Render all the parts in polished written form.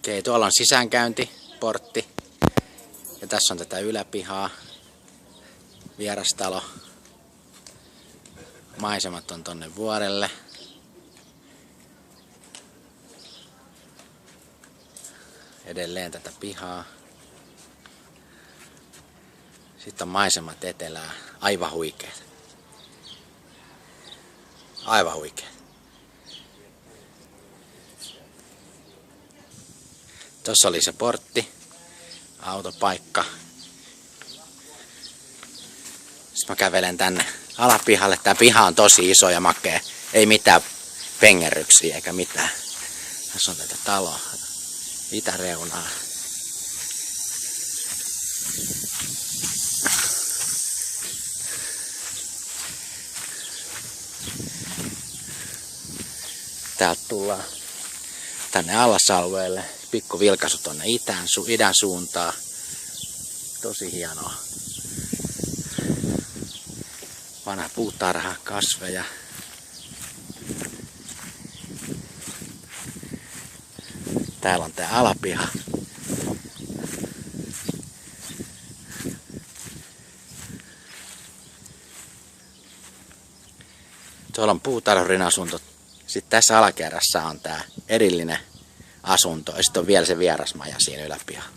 Okei, tuolla on sisäänkäyntiportti. Ja tässä on tätä yläpihaa. Vierastalo. Maisemat on tonne vuorelle. Edelleen tätä pihaa. Sitten on maisemat etelää. Aivan huikeet. Aivan huikeet. Tuossa oli se portti. Autopaikka. Sitten mä kävelen tänne alapihalle. Tää piha on tosi iso ja makea. Ei mitään pengerryksiä eikä mitään. Tässä on tätä taloa. Itäreunaa. Täältä tullaan tänne allasalueelle. Pikku vilkaisu tonne idän suuntaan. Tosi hienoa. Vanha puutarha, kasveja. Täällä on tää alapiha. Tuolla on puutarhurin asunto. Sitten tässä alakerrassa on tää erillinen asunto. Ja sitten on vielä se vierasmaja siinä yläpihalla.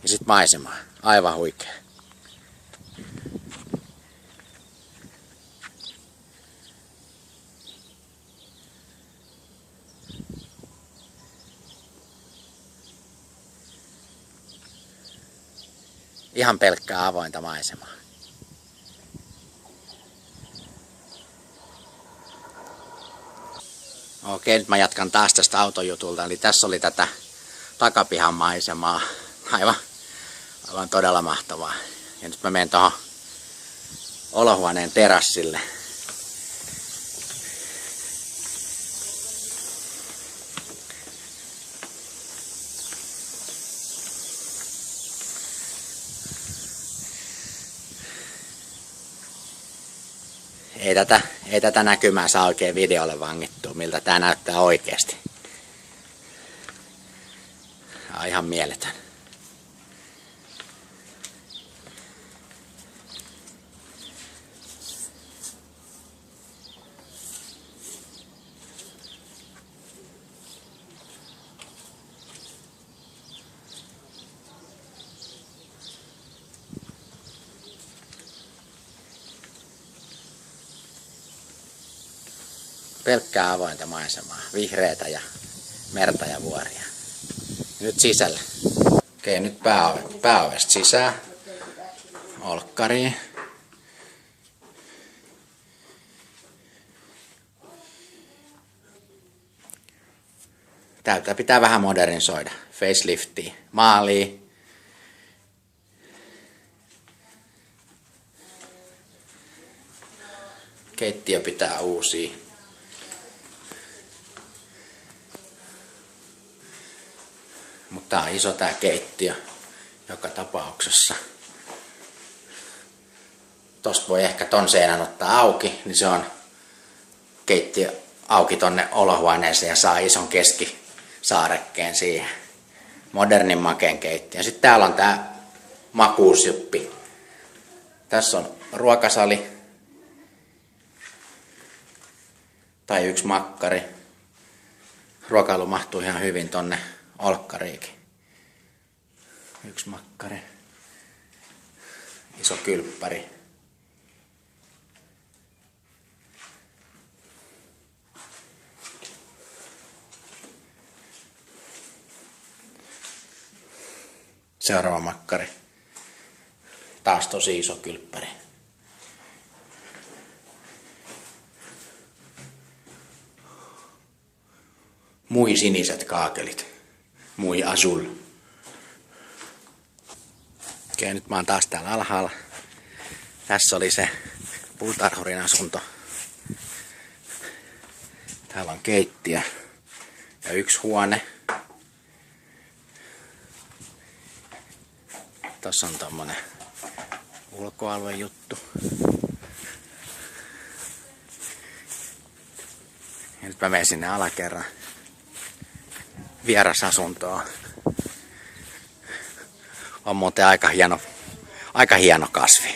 Ja sitten maisema. Aivan huikea. Ihan pelkkää avointa maisemaa. Okei, nyt mä jatkan taas tästä autojutulta. Eli tässä oli tätä takapihan maisemaa. Aivan todella mahtavaa. Ja nyt mä menen tuohon olohuoneen terassille. Ei tätä näkymää saa oikein videolle vangittua, miltä tää näyttää oikeesti. Ihan mieletön. Pelkkää avointa maisemaa, vihreätä ja merta ja vuoria. Nyt sisälle. Okei, nyt pääovesta sisään. Olkkariin. Täältä pitää vähän modernisoida. Faceliftia, maalia. Keittiö pitää uusia. Mutta tää on iso tää keittiö joka tapauksessa. Tosta voi ehkä ton seinän ottaa auki, niin se on keittiö auki tonne olohuoneeseen ja saa ison keskisaarekkeen siihen. Modernin makeen keittiö. Sitten täällä on tää makuusjuppi. Tässä on ruokasali. Tai yksi makkari. Ruokailu mahtuu ihan hyvin tonne olkkariikin. Yksi makkari. Iso kylppäri. Seuraava makkari. Taas tosi iso kylppäri. Mui siniset kaakelit. Mui azul. Okei, nyt mä oon taas täällä alhaalla. Tässä oli se puutarhurin asunto. Täällä on keittiö ja yksi huone. Tossa on tommonen ulkoaluejuttu. Ja nyt mä menen sinne alakerran. vierasasuntoa. On muuten aika hieno kasvi.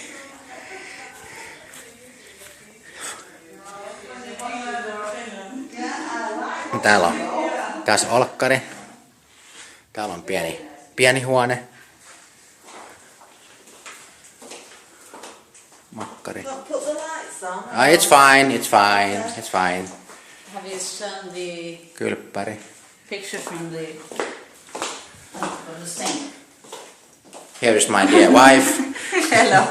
Täällä on taas olkkari. Täällä on pieni huone. Makkari. It's fine. Have you shown the Kylppäri. picture from the sink? Here is my dear wife. Hello.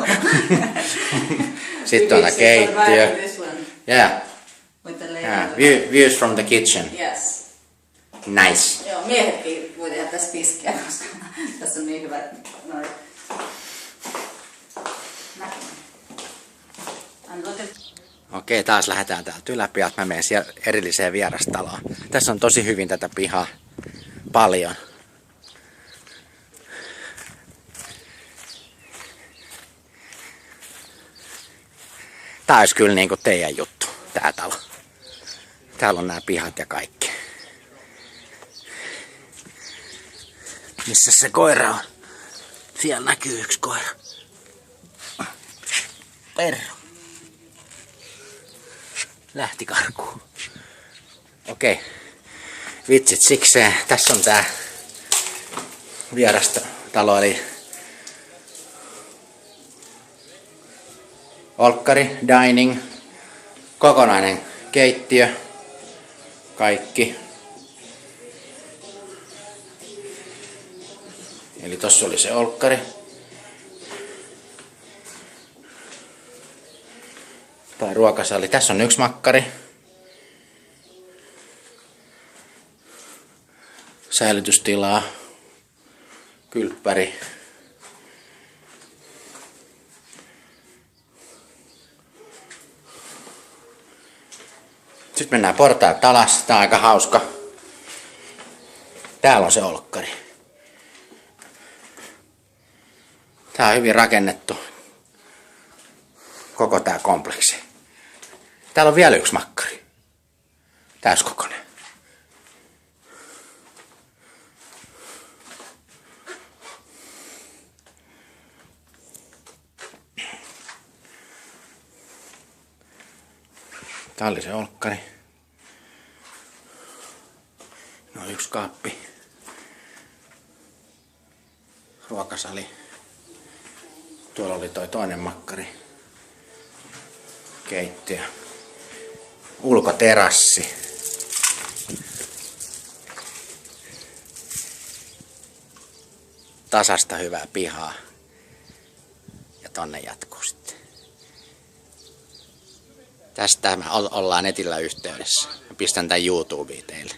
Sitten on keittiö. This one Yeah. with the Yeah. layout. Views from the kitchen. Yes. Nice. Joo, miehetkin voi tehdä tässä tiskiä, koska tässä on niin hyvät noin. Okei, taas lähdetään täältä yläpihalta. Mä menen siellä erilliseen vierastaloon. Tässä on tosi hyvin tätä pihaa. Paljon. Tää olisi kyllä niinku teidän juttu, tää talo. Täällä on nämä pihat ja kaikki. Missä se koira on? Siellä näkyy yksi koira. Perro. Lähti karkuun. Okei. Vitsit sikseen. Tässä on tää vierastalo eli olkkari, dining, kokonainen keittiö, kaikki. Eli tossa oli se olkkari. Tai ruokasali. Tässä on yksi makkari. Säilytystilaa. Kylppäri. Sitten mennään portaat alas. Tää on aika hauska. Täällä on se olkkari. Tää on hyvin rakennettu. Koko tää kompleksi. Täällä on vielä yksi makkari. Täyskokoinen. Tää oli se olkkari. No yksi kaappi. Ruokasali. Tuolla oli toi toinen makkari. Keittiö. Ulkoterassi. Tasasta hyvää pihaa. Ja tonne jatkuu sitten. Tästä me ollaan netillä yhteydessä. Pistän tän YouTubeen teille.